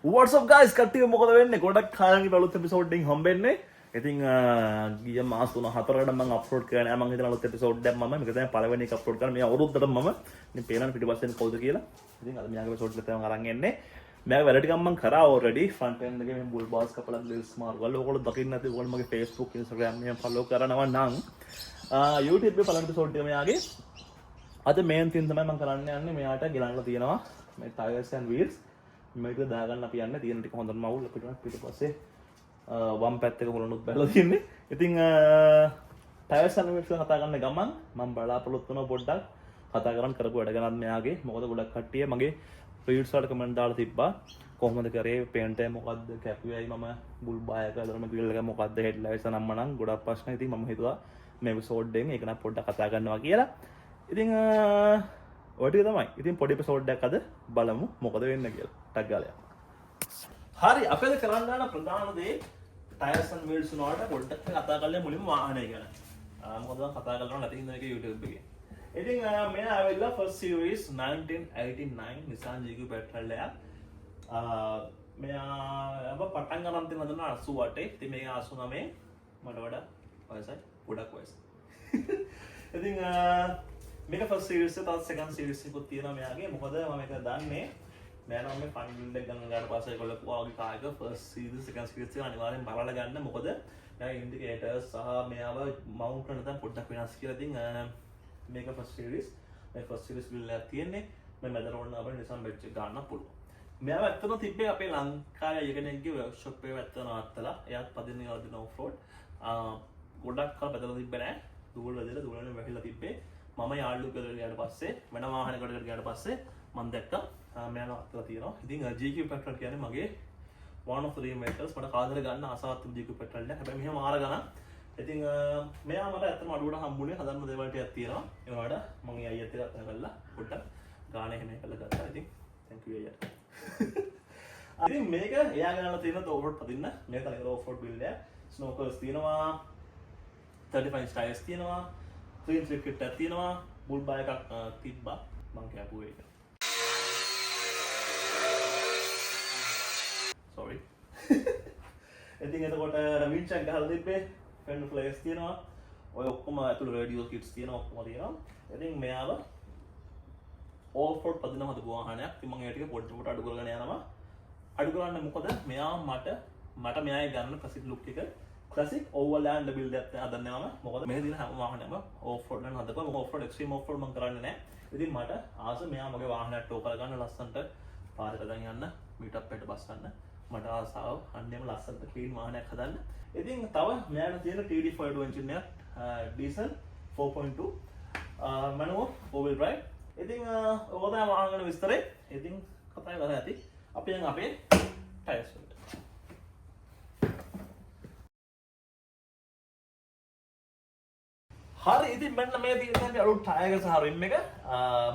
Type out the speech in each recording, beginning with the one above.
What's up guys? කට්ටිය මොකද වෙන්නේ? ගොඩක් කාලෙකින් අලුත් එපිසෝඩ් එකකින් හම්බෙන්නේ. ඉතින් ගිය මාස 3-4කට මම අප්ලෝඩ් කරා නෑ. මම හිතන අලුත් එපිසෝඩ් එකක් මම මේක තමයි පළවෙනි එක අප්ලෝඩ් කරන්නේ. මේ අවුරුද්දට මම ඉතින් පේනවනේ පිටිපස්සෙන් කවුද කියලා. ඉතින් අද මෙයාගේ එපිසෝඩ් එක තමයි අරන් එන්නේ. මෙයාගේ වැඩ ටිකක් මම කරා already. front end එකේ මේ බුල් බාස් කපලා ග්ලිස් මාර්ගවල ඔයගොල්ලෝ දකින්න නැති ඔයගොල්ලෝ මගේ Facebook Instagram එකෙන් follow කරනවා නම් YouTube එකේ පළවෙනි එපිසෝඩ් එක මෙයාගේ අද මේන් තින් තමයි මම කරන්න යන්නේ. මෙයාට ගෙලන්න තියෙනවා මේ tires and wheels මේක දාගන්න අපි යන්නේ තියෙන ටික හොඳටම අවුල් අපිට පිටිපස්සේ වම් පැත්තක හොලනුත් බැලලා තියෙන්නේ. ඉතින් tires and wheels කතා කරන්න ගමන් මම බලාපොරොත්තු වෙනවා පොඩ්ඩක් කතා කරන් කරපු වැඩ ගන්නත් මෙයාගේ. මොකද ගොඩක් කට්ටිය මගේ රීල්ස් වලට කමෙන්ට් දාලා තිබ්බා. කොහොමද කරේ පේන්ට් එක මොකද්ද කැපුවයි මම බුල් බායක අදරම ග්‍රිල් එක මොකද්ද හෙඩ්ලයිට්ස් නම්මනම් ගොඩක් ප්‍රශ්න. ඉතින් මම හිතුවා මේ එපිසෝඩ් එකෙන් ඒක නම් පොඩ්ඩක් කතා කරනවා කියලා. ඉතින් ඔය ටික තමයි. ඉතින් පොඩි එපිසෝඩ් එකක් අද බලමු මොකද වෙන්නේ කියලා. ටක් ගාලා යමු. හරි අපි අද කරන්න යන ප්‍රධාන දේ tires and wheels වලට පොඩ්ඩක් කතා කරලා මුලින්ම වාහනය ගැන. මොකද මම කතා කරලා නැති ඉන්න එක YouTube එකේ. ඉතින් මෙයා ආවෙලා first series 1989 Nissan GQ petrol එකක්. මෙයා පටන් ගන්න තියෙන 88. ඉතින් මේක 89 මට වඩා වයසයි ගොඩක් වයසයි. ඉතින් මේක first series එක තවත් second series එකකුත් තියෙනවා මෙයාගේ. මොකද මම මේක දන්නේ මෙයා නම් මේ ෆන් බිල්ඩ් එක ගන්න ගාට පස්සේ ඒගොල්ලෝ ඔයාගේ කාර් එක first series second series එක අනිවාර්යෙන් බලලා ගන්න. මොකද මෙයා ඉන්ඩිකේටර්ස් සහ මෙයාව මවුන්ට් කරන තැන් පොඩ්ඩක් වෙනස් කියලා. ඉතින් මේක first series මේ first series බිල්ඩ් එකක් තියෙන්නේ. මේ මැද රෝඩ් අපේ Nissan badge එක ගන්න පුළුවන්. මෙයාව ඇත්තටම තිබ්බේ අපේ ලංකාවේ යෙකෙනෙක්ගේ workshop එකේ ඇත්තටම නවත්තලා. එයාත් පදින්න යවදින off road. ගොඩක් කල් බදලා තිබ්බේ නෑ. දුවල වැදලා දුවලනේ වැහිලා තිබ්බේ. මම යාළුවෝ කරලා ගියාට පස්සේ වෙන වාහනයකට ගියාට පස්සේ මම දැක්කා මෙයා නවත්තලා තියෙනවා. ඉතින් GQ petrol කියන්නේ මගේ one of the dream vehicles. මට කාදර ගන්න ආසාවක් තිබුණ GQ petrol එක. හැබැයි මෙහෙම මාර ගණන්. ඉතින් මෙයා මට ඇත්තටම අඩුවට හම්බුනේ හදන්න දේවල් ටිකක් තියෙනවා. ඒ වුණාට මම අයියත් එක්ක කතා කරලා පොඩ්ඩක් ගාන එහෙම කරලා ගත්තා. ඉතින් thank you අයියා. ඉතින් මේක එයා ගන්නලා තියෙන off road පදින්න. මේක තනිකර off road build එක. Snowkers තියෙනවා. 35 tires තියෙනවා. 3 slip kit එකක් තියෙනවා. බුල් බා එකක් තිබ්බා. මං කැපුවේ ඒක. sorry. ඉතින් එතකොට winch එක ගහලා තිබ්බේ. fender flares තියෙනවා. ඔය ඔක්කොම ඇතුළේ radio kits තියෙනවා ඔක්කොම තියෙනවා. ඉතින් මෙයාව off road පදින හදපු වාහනයක්. ඉතින් මම ඒ ටික පොඩ්ඩක් අඩු කරගෙන යනවා. අඩු කරන්න මොකද මෙයා මට මෙයාගේ ගන්න classic look එක classic overland build එකක් හදන්නේ මම. මොකද මේ දින හැම වාහනයක්ම off road එක හදපුවා. මම off road extreme off road මම කරන්නේ නැහැ. ඉතින් මට ආස මෙයා මගේ වාහනයක් ටෝ කරගන්න ලස්සනට පාරට දැන් යන්න මීට් අප් එකට බස් ගන්න. මට ආසාව අන්නේම ලස්සනට ක්ලීන් වාහනයක් හදන්න. ඉතින් තව මෙයාට තියෙන TD42 engine එකක් diesel 4.2 manual 4-wheel drive. ඉතින් ඔය තමයි වාහන ගැන විස්තරේ. ඉතින් කතා කරලා ඇති. අපි දැන් අපේ tires වලට. හරි ඉතින් මෙන්න මේ තියෙන්නේ අලුත් ටයර් එක සහ රිම් එක.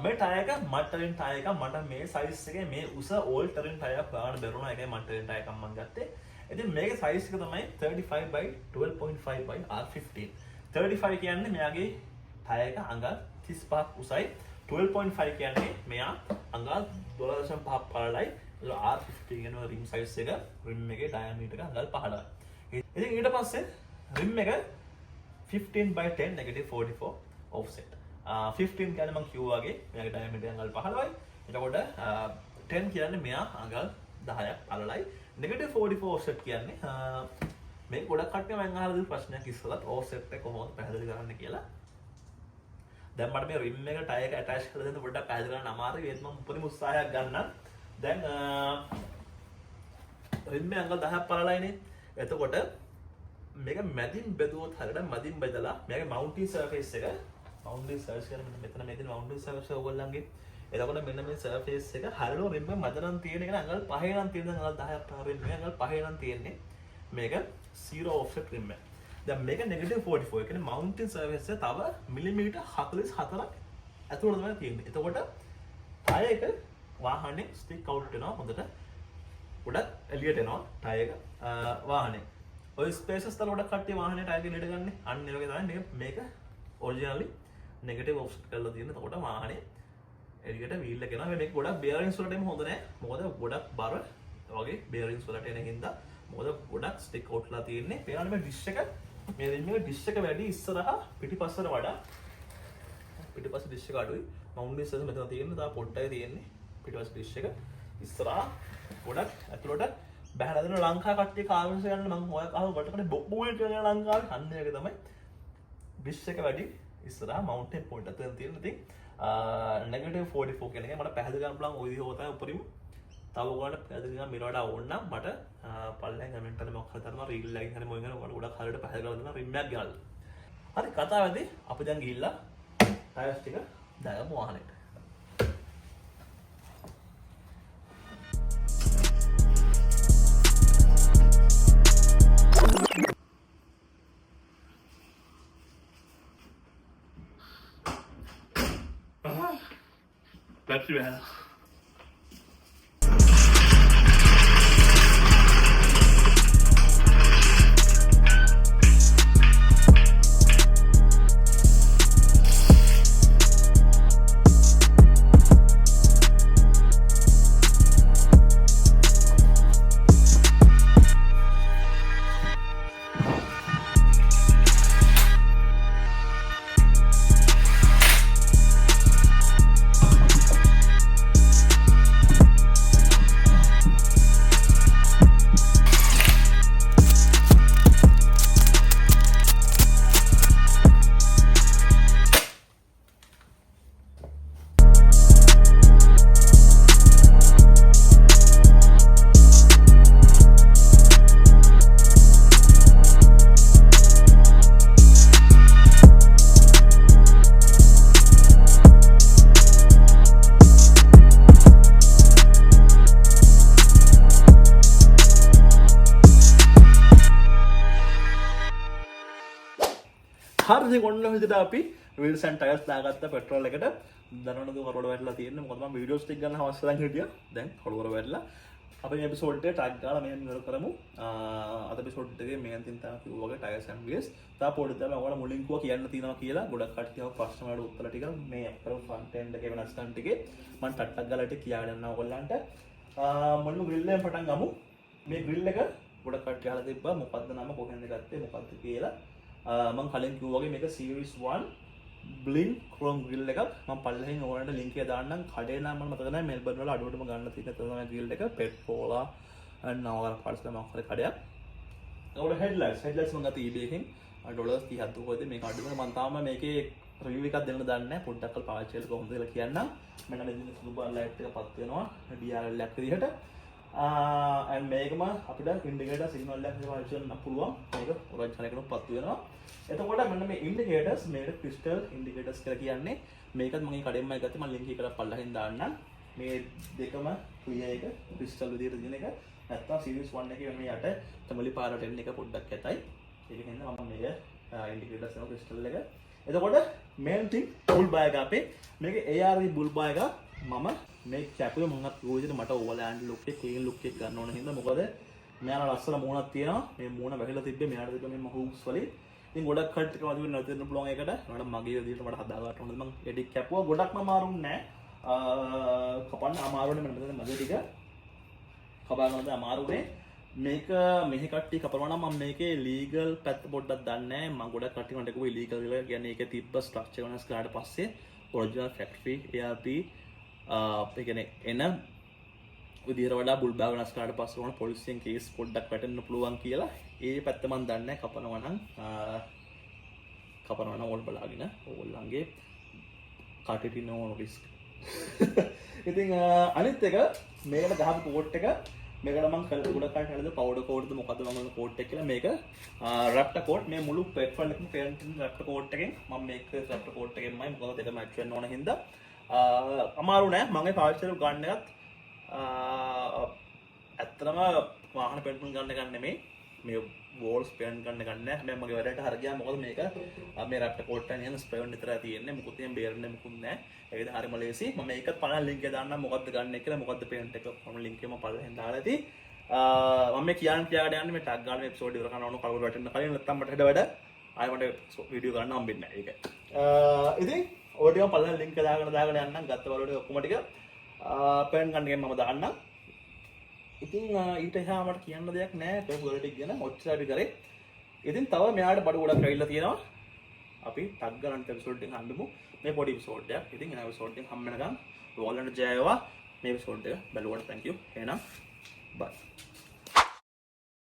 මේ ටයර් එක මඩ් ටරින් ටයර් එකක්. මට මේ සයිස් එකේ මේ උස ඕල් ටරින් ටයර් එකක් ගන්න බැරුණා. ඒකයි මඩ් ටරින් ටයර් එකක් මම ගත්තේ. ඉතින් මේකේ සයිස් එක තමයි 35 by 12.5 by R15. 35 කියන්නේ මෙයාගේ ටයර් එක අඟල් 35ක් උසයි. 12.5 කියන්නේ මෙයා අඟල් 12.5ක් පළලයි. R15 කියන රිම් සයිස් එක රිම් එකේ ඩයමීටර් එක අඟල් 15යි. ඉතින් ඊට පස්සේ රිම් එක 15 by 10 negative 44 offset. 15 කියන්නේ මම කිව්වා වගේ මෙයාගේ diameter අඟල් 15යි. එතකොට 10 කියන්නේ මෙයා අඟල් 10ක් පළලයි. negative 44 offset කියන්නේ මේ ගොඩක් කට්ටිය මම අහලා දීපු ප්‍රශ්නයක් ඉස්සරහට offset එක කොහොමද පැහැදිලි කරන්න කියලා. දැන් මට මේ rim එක tire එක attach කරලා දෙන්න පොඩ්ඩක් පැහැදිලි කරන්න අමාරුයි. ඒත් මම උපරිම උත්සාහයක් ගන්නම්. දැන් rim එක අඟල් 10ක් පළලයිනේ. එතකොට මේක මැදින් බෙදුවොත් හරියට මැදින් බෙදලා මේකේ mounting surface එක mounting surface කියන්නේ මෙතන මේ තියෙන mounting surface ඔයගොල්ලන්ගේ. එතකොට මෙන්න මේ surface එක හරියට rim එක මැද නම් තියෙන එක අඟල් 5 නම් තියෙන අඟල් 10ක් rim එක අඟල් 5 නම් තියෙන්නේ. මේක 0 offset rim එක. දැන් මේක negative 44. ඒ කියන්නේ mounting surface එක තව මිලිමීටර් 44ක් ඇතුළත තමයි තියෙන්නේ. එතකොට tire එක වාහනේ stick out වෙනවා හොඳට. ගොඩක් එළියට එනවා tire එක වාහනේ. ඔය ස්පේසස් තල ගොඩක් කට්ටිය වාහනේ ටයර් එක ඉඩ ගන්න. අන්න ඒ වගේ තමයි මේක ඔරිජිනලි නෙගටිව් ඔෆ්සෙට් කරලා තියෙන. එතකොට වාහනේ එළියට වීල් එක එනවා. මේක ගොඩක් බෙයරින්ග්ස් වලට එම හොඳ නැහැ. මොකද ගොඩක් බර වගේ බේරින්ග්ස් වලට එන හින්දා මොකද ගොඩක් ස්ටික් අවුට්ලා තියෙන්නේ. පේනවනේ මේ ඩිෂ් එක මේ ඩිෂ් එක වැඩි ඉස්සරහා පිටිපස්සට වඩා පිටිපස්ස ඩිෂ් එක අඩුයි. මවුන්ට් බේස් එක මෙතන තියෙන්නේ. තා පොඩ්ඩයි තියෙන්නේ පිටිපස්ස ඩිෂ් එක. ඉස්සරහා ගොඩක් ඇතුළට බහැලා දෙන ලංකා කට්ටිය කාමරේස් ගන්න මම හොයා අහුව වටකට බොබ්බෝල් කියන ලංකාවේ අන්න එක තමයි ඩිෂ් එක වැඩි ඉස්සරහා මවුන්ට් පොයින්ට් එක තියෙන ඉතින් negative 44 කියන එක මට පැහැදිලි කරන්න පුළුවන් ওই විදිහ හොතයි උපරිම තව ඔයාලට පැහැදිලි කරන්න මෙලවට ඕන නම් මට පල්ලෙන් කමෙන්ට් එකේ මොකක් හරි තරම රීල් එකකින් හරි මොකකින් හරි ඔයාලට ගොඩක් හරියට පැහැදිලි කරලා දෙනවා රිම් එකක් ගහලා. හරි කතාවේදී අපි දැන් ගිහිල්ලා ටයර්ස් ටික දාගමු වාහනේට. Battery bad. හරි ඔන්න විදිහට අපි wheels and tires දාගත්ත පෙට්‍රෝල් එකට දනවනද හොරවල වැටලා තියෙන්නේ. මොකද මම වීඩියෝස් ටික ගන්න අවශ්‍ය නම් හිටියා. දැන් හොරවල වැටලා අපි මේ එපිසෝඩ් එකේ ටැග් ගාලා මෙහෙම ඉවර කරමු. අද එපිසෝඩ් එකේ මෙයන් තින් තමයි කිව්වා වගේ tires and wheels. තා පොඩි තමයි ඔයාලා මුලින් කිව්වා කියන්න තියෙනවා කියලා ගොඩක් කට්ටියව ප්‍රශ්න වලට උත්තර ටික මේ කරමු ෆ්‍රන්ට් එන්ඩ් එකේ වෙනස්කම් ටිකේ මම ටට්ටක් ගාලා ටික කියාගෙන යනවා ඔයගොල්ලන්ට. මොනම ග්‍රිල් එකෙන් පටන් ගමු. මේ ග්‍රිල් එක ගොඩක් කට්ටිය අහලා තිබ්බා මොකද්ද නම කොහෙන්ද ගත්තේ මොකද්ද කියලා. මම කලින් කිව්වා වගේ මේක series 1 blink chrome grill එකක්. මම පල්ලෙහින් ඔයාලට link එක දාන්නම්. කඩේ නම මම මතක නැහැ මෙල්බර්න් වල අඩුවටම ගන්න තියෙන තමයි grill එක Petrola and Navara parts එක මොකක් හරි කඩයක්. ඒකට headlights මම ගත්තා eBay එකෙන් $30 30ක් දුකෝද මේක අඩුවම මම තාම මේකේ review එකක් දෙන්න දන්නේ නැහැ. පොඩ්ඩක් කල් පාවිච්චි කරලා කොහොමද කියලා කියන්නම්. මෙන්න මෙතන සුදු බාර් ලයිට් එක පත් වෙනවා DRL එකක් විදිහට. and මේකම අපිට ඉන්ඩිකේටර් සිග්නල් එකක් පාවිච්චි කරන්න පුළුවන්. මේක ඔරිජිනල් එකකට පත් වෙනවා. එතකොට මෙන්න මේ ඉන්ඩිකේටර්ස් මේකට ක්‍රිස්ටල් ඉන්ඩිකේටර්ස් කියලා කියන්නේ. මේකත් මම කඩෙන්මයි ගත්තේ. මම ලින්ක් එකකට පල්ලෙහින් දාන්නම්. මේ දෙකම ක්‍රියා එක ක්‍රිස්ටල් විදිහට දින එක. නැත්තම් සීරීස් 1 එකේ මේ යට තමලි පාරට එන්න එක පොඩ්ඩක් ඇතයි. ඒක හින්දා මම මේක ඉන්ඩිකේටර්ස් එක ක්‍රිස්ටල් එක. එතකොට මේන් තින් බුල් බාය එක අපේ මේක ARV බුල් බාය එක මම මේ කැපුවේ මොනවත් ගෝවිදට මට ඕවලෑන්ඩ් ලුක් එක ක්ලීන් ලුක් එක ගන්න ඕන හින්දා මොකද මෙයාලා ලස්සන මූණක් තියෙනවා. මේ මූණ වැහිලා තිබ්බේ මෙයාට තිබ්බ මේ හූක්ස් වලින්. ඉතින් ගොඩක් කට් එක වදින්න නැතිවෙන්න පුළුවන් ඒකට. මට මගේ විදිහට මට හදා ගන්න ඕනද මම එඩිට් කැපුවා ගොඩක්ම අමාරුන්නේ නැහැ. කපන්න අමාරුනේ මම මෙතන මගේ ටික කපා ගන්නද අමාරුනේ. මේක මෙහි කට්ටිය කපනවා නම් මම මේකේ ලීගල් පැත්ත පොඩ්ඩක් දන්නේ නැහැ. මම ගොඩක් කට්ටිය මට කිව්වා ඉලීගල් කියලා. කියන්නේ ඒකේ තිබ්බ ස්ට්‍රක්චර් වෙනස් කරාට පස්සේ ඔරිජිනල් ෆැක්ටරි ARP ඒ කියන්නේ එන විදිහට වඩා බුල් බෑග් වෙනස් කරාට පස්සේ ඕන පොලිසියෙන් කේස් පොඩ්ඩක් වැටෙන්න පුළුවන් කියලා. ඒ පැත්ත මම දන්නේ නැහැ. කපනවා නම් ඕල් බලාගෙන ඕගොල්ලන්ගේ කටට ඉන්න ඕන රිස්ක්. ඉතින් අනිත් එක මේකට ගහපු කෝට් එක මේකට මම ගොඩක් කල් හදලා පවුඩර් කෝට්ද මොකද්ද මම කෝට් එක කියලා මේක රැප්ටර් කෝට් මේ මුළු පෙට්‍රෝල් එකම පේන්ට් රැප්ටර් කෝට් එකෙන් මම මේක රැප්ටර් කෝට් එකෙන්මයි මොකද දෙක මැච් වෙන්න ඕන හින්දා අමාරු නෑ මම ඒ පාවිච්චි කරලා ගන්න එකත් ඇත්තටම වාහන පෙන්ට් ගන්න නෙමෙයි මේ වෝල්ස් පේන්ට් ගන්න නෑ හැබැයි මගේ වැඩට හරිය ගියා මොකද මේක මේ රැප්ටර් කෝට් එකෙන් යන ස්ප්‍රේ වුන් විතරයි තියෙන්නේ මොකුත් එහෙම බේරෙන්නේ මොකුත් නෑ ඒකද හරියම ලේසි මම මේකත් පළවෙනි ලින්ක් එක දාන්නම් මොකද්ද ගන්න එක කියලා මොකද්ද පේන්ට් එක මම ලින්ක් එකම පළවෙනි දාලා ඇති මම මේ කියාගෙන යන්නේ මේ ටැග් ගන්න එපිසෝඩ් ඉවර කරන්න ඕන කවුරු වැටෙන්න කලින් නැත්තම් මට හෙට වැඩ ආයෙ මට වීඩියෝ ගන්න හම්බෙන්නේ නැහැ ඒක ඉතින් ඔය ටික පළවෙනි ලින්ක් එක දාගෙන යන්නම් ගත්ත වල ටික ඔක්කොම ටික පේන්ට් ගන්න එකෙන් මම දාන්නම් ඉතින් ඊට එහා මට කියන්න දෙයක් නැහැ කොයි වලට කියන ඔච්චර අපි කරේ. ඉතින් තව මෙයාට බඩු ගොඩක් ඇවිල්ලා තියෙනවා. අපි ටග් ගන්න එපිසෝඩ් එක හම්බෙමු. මේ පොඩි එපිසෝඩ් එකක්. ඉතින් එන එපිසෝඩ් එක හම්බ වෙනකන් ඔයාලන්ට ජය වේවා. මේ එපිසෝඩ් එක බලුවට thank you. එහෙනම් bye.